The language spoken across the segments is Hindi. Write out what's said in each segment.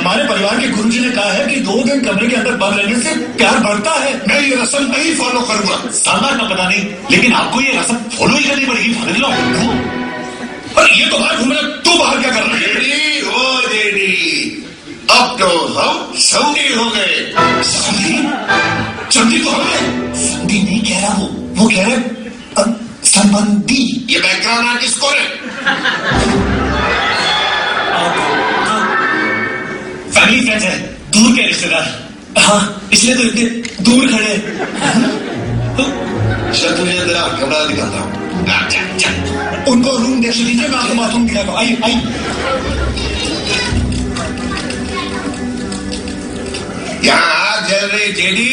हमारे परिवार के गुरुजी ने कहा है कि 2 दिन कमरे के अंदर बंद रहने से प्यार बढ़ता है। मैं ये रस्म नहीं फॉलो करूंगा। सालमान का पता नहीं, लेकिन आपको ये रस्म फॉलो ही करनी पड़ेगी। अरे ये तो बाहर घूम रहा, तू बाहर क्या कर रहा है? जेडी, ओ जेडी, अब तो हम समझी हो गए। समझी तो हमें समझी नहीं कह रहा, वो कह रहे संबंधी। ये बैकग्राउंड आर्टिस्ट कौन है? फैमिली फ्रेंड्स है, दूर के रिश्तेदार। हाँ, इसलिए तो इतने दूर खड़े। चल तुझे तेरा कमरा दिखाता हूँ। उनको रूम देख लीजिए, मैं आपको बाथरूम दिखाता हूँ। आइए आइए। यहाँ आग जल रही जेडी,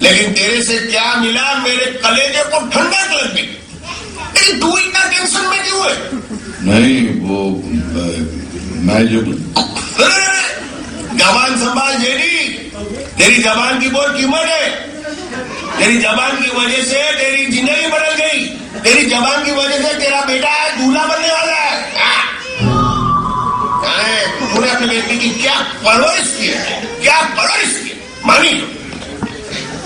लेकिन तेरे से क्या मिला? मेरे कलेजे को ठंडक लग गई। लेकिन तू इतना टेंशन में क्यों है? नहीं, वो मैं जो जबान संभाल जेडी, तेरी जबान की बहुत कीमत है। तेरी जबान की वजह से तेरी जिंदगी बदल गई। तेरी जबान की वजह से तेरा बेटा दूल्हा बनने वाला है। तूने अपने बेटे की क्या परवरिश की है? क्या परवरिश की है? मानी,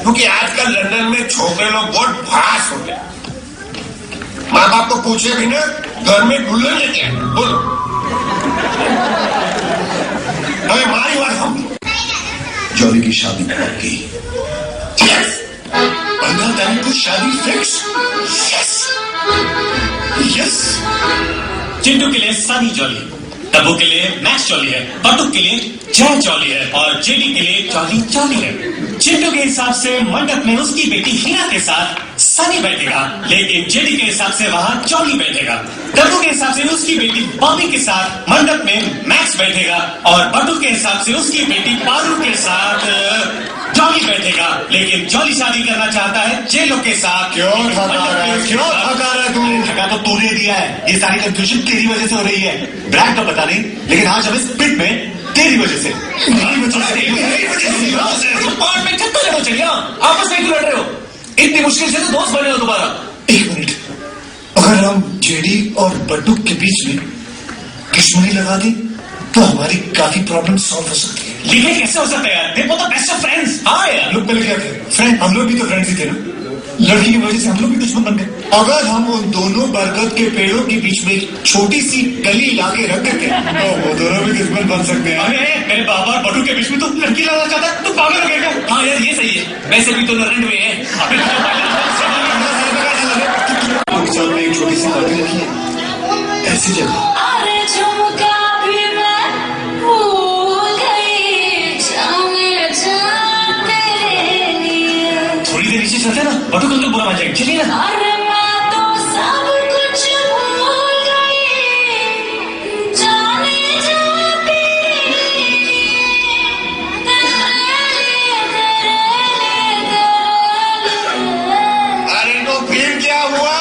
क्योंकि आजकल लंदन में छोकरे लोग बहुत फास्ट हो गए। माँ बाप को पूछे भी ना, घर में दुल्हन लेके आए। बोलो, हमें हमारी बात हम जॉली की शादी पक्की। 15 तारीख को शादी फिक्स। यस। चिंटू के लिए सनी जॉली, तब्बू के लिए मैक्स जॉली है, बटुक के लिए जय जॉली है और जेडी के लिए जॉली जॉली है। चिंटू के हिसाब से मंडप में उसकी बेटी हीना के साथ सनी बैठेगा, लेकिन जेडी के हिसाब से वहां जॉली बैठेगा। तब्बू के हिसाब से उसकी बेटी बॉबी के साथ मंडप में मैक्स बैठेगा और बटुक के हिसाब से उसकी बेटी पारू के साथ जॉली बैठेगा, लेकिन जॉली शादी करना चाहता है जेलो के साथ। क्यों थका रहा है? क्यों थका रहा है तू? थका तो तूने दिया है। ये सारी कंफ्यूजन तेरी वजह से हो रही है। ब्रैक तो पता नहीं, लेकिन आज हम इस पिट में तेरी वजह से। पार्ट में चक्कर हो चलिए, आपस में क्यों लड़ रहे हो? इतनी मुश्किल से तो दोस्त बने हो दोबारा। 1 मिनट, अगर हम जेडी और बटुक के बीच में दुश्मनी लगा दें तो हमारी काफी प्रॉब्लम सॉल्व हो सकती है। लेकिन कैसे हो सकता है यार? देखो तो बेस्ट ऑफ फ्रेंड्स। हाँ यार, लोग पहले क्या थे? फ्रेंड। हम लोग भी तो फ्रेंड्स ही थे ना। लड़की की वजह से हम लोग भी दुश्मन बन गए। अगर हम उन दोनों बरगद के पेड़ों के बीच में एक छोटी सी गली लाके रख देते तो वो दोनों भी दुश्मन बन सकते हैं। अरे मेरे बाबा और बटू के बीच में तो लड़की लाना चाहता है, तो पागल हो गया क्या? हाँ यार, ये सही है। वैसे भी तो लड़ने हुए हैं। एक छोटी सी पार्टी रखी है ऐसी जगह। थोड़ी देर नीचे चलते ना, बटू कल तो बुरा मान जाएंगे। चलिए ना। अरे तो फिर क्या हुआ?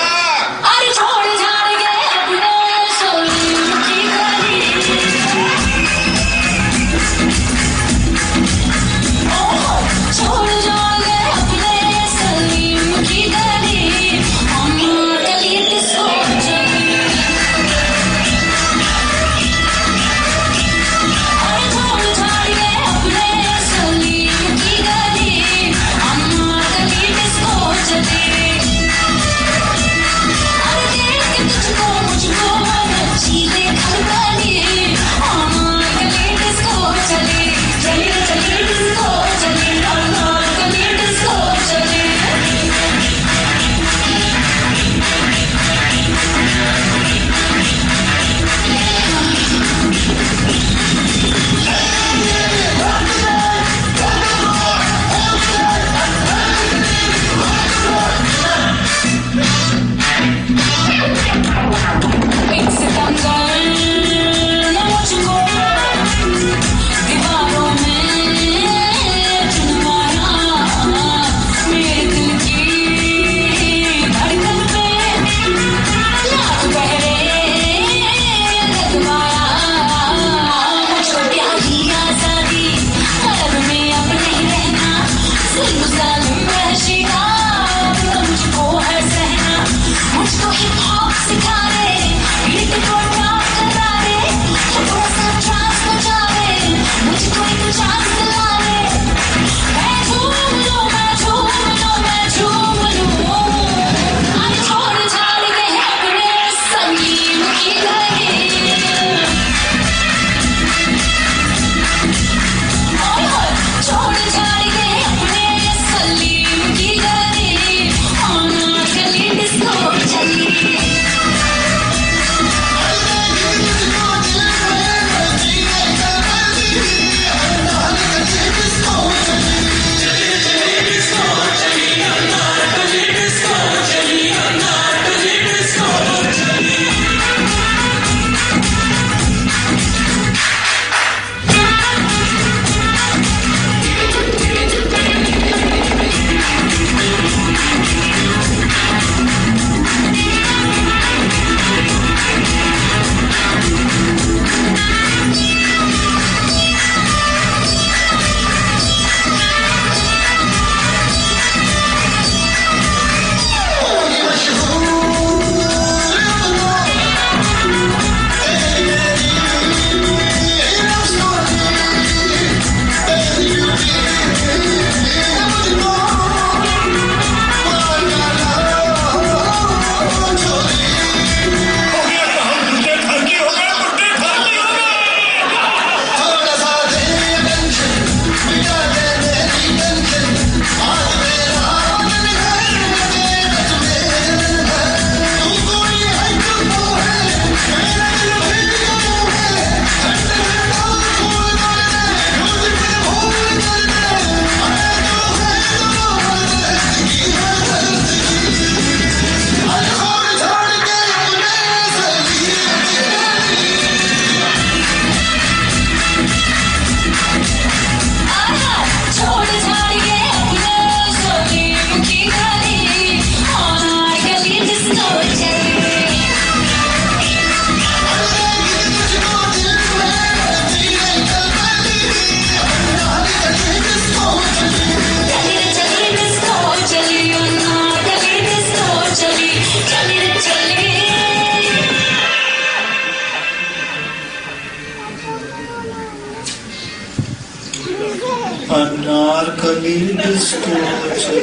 डिस्को चली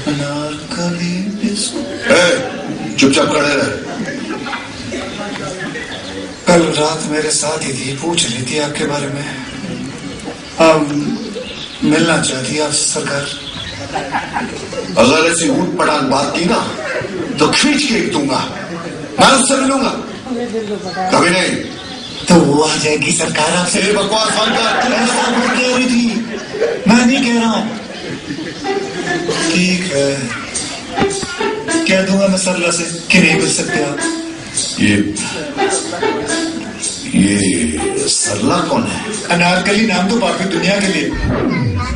अनारकली डिस्को। चुपचाप खड़े रहे। कल रात मेरे साथ ही थी, पूछ रही थी आपके बारे में। मिलना चाहती है आपसे सरकार। अगर ऐसी ऊट पटांग बात की ना तो खींच के एक दूंगा। मैं उससे मिलूंगा, कभी नहीं। तो वो आ जाएगी सरकार आपसे। बकवास बंद कर। ऐसा वो कह रही थी, मैं नहीं कह रहा हूं। ठीक है, कह दूंगा मैं सरला से कि नहीं मिल सकते आप। ये सरला कौन है? अनारकली नाम तो बाकी दुनिया के लिए,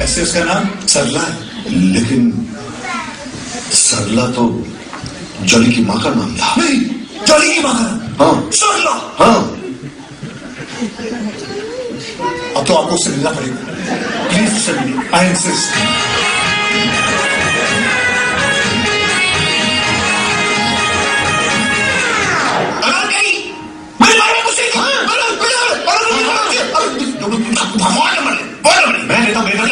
ऐसे उसका नाम सरला है। लेकिन सरला तो जॉली की माँ का नाम था। नहीं, जॉली की माँ का। हाँ सरला। हाँ। अब तो आपको उससे मिलना पड़ेगा, प्लीज उससे मिलिए, आई इंसिस्ट। मैं लेता हूँ बेटा ना।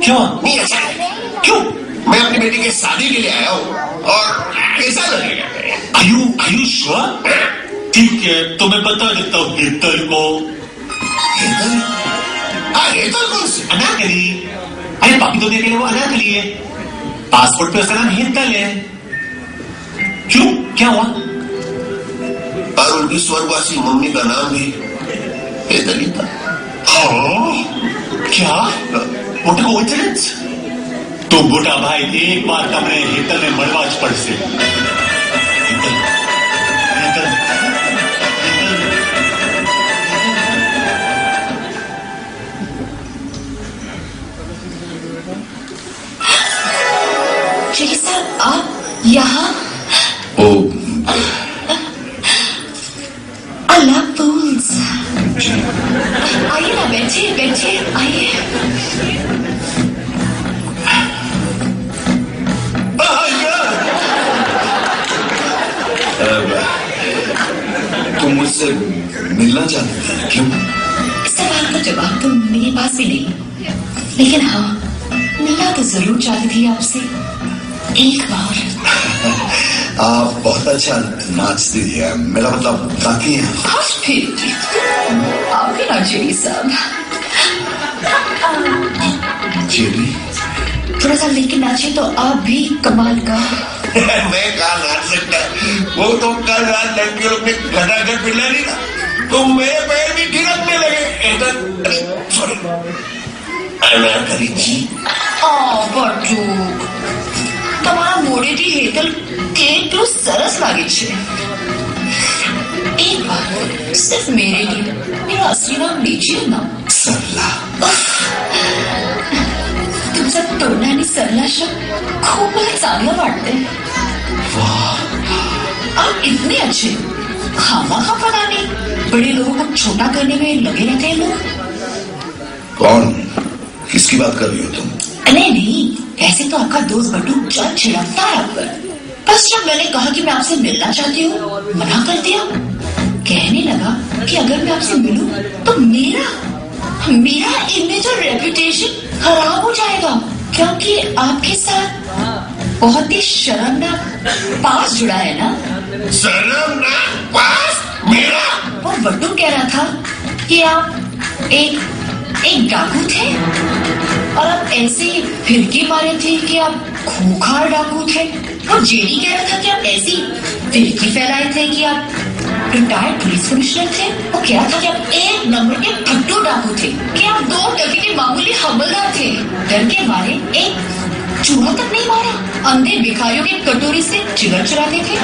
क्यों? नहीं अच्छा है। क्यों? मैं अपनी बेटी की शादी के लिए आया हूँ और कैसा लगेगा? आयु श्योर? ठीक है, तो मैं बता देता हूँ हेतल को। हेतल? हाँ हेतल कौन सी? अनारकली। अरे पापी तो देखे वो अनारकली है, पासपोर्ट पे उसका नाम हेतल है। क्यों, क्या हुआ? और उनकी स्वर्गवासी मम्मी का नाम भी हेतल ही था। हाँ? क्या? What a coincidence? तो मोटा भाई एक बार का मैं हेतल ने मड़वाज पढ़ से हेतल, हेतल, चलिए सर, आप यहाँ? ओ अल्लाह फूल्स। आइए ना, बैठिए बैठिए, आइए। तुम मुझसे मिलना चाहती थी, क्यों? इस सवाल का जवाब तो मेरे पास भी नहीं, लेकिन हाँ, मिलना तो जरूर चाहती थी आपसे एक बार। आप बहुत अच्छा नाचती है, मेरा मतलब गाती हैं। आज फिर आपके ना जेडी साहब, जेडी? थोड़ा सा लेके नाचे तो आप भी कमाल का। मैं कहा नाच सकता है? वो तो कल रात लड़के लोग ने घटाघट पिला नहीं था, तो मेरे पैर भी गिरकने लगे। सॉरी अनारकली जी। बटू, તમારા મોડેથી હેતલ કેટલું સરસ લાગે છે। एक बार सिर्फ मेरे लिए मेरा असली नाम लीजिए ना। सरला। तुमचा तोंड आणि सरला शब्द खूपच चांगलं वाटते। आप इतने अच्छे, खामखा पता नहीं बड़े लोगों को छोटा करने में लगे रहते हैं लोग। कौन? किसकी बात कर रही हो तुम? नहीं, ऐसे तो आपका दोस्त बटू जब छिड़कता है आप पर। बस जब मैंने कहा कि मैं आपसे मिलना चाहती हूँ, मना कर दिया। कहने लगा कि अगर मैं आपसे मिलूं तो मेरा इमेज और रेपुटेशन खराब हो जाएगा, क्योंकि आपके साथ बहुत ही शर्मनाक पास जुड़ा है ना। शर्मनाक पास? मेरा? वो बटू कह रहा था कि आप एक डाकू थे और आप ऐसे फिरकी मारे थे कि आप खूंखार डाकू थे। वो जेडी कह रहा था कि आप ऐसी फिरकी फैलाए थे कि आप रिटायर्ड पुलिस कमिश्नर थे। वो कह रहा था कि आप एक नंबर के फट्टू डाकू थे, कि आप 2 टके के मामूली हमलदार थे। डर के मारे एक चूहा तक नहीं मारा, अंधे भिखारियों की कटोरी से जिगर चुराते थे।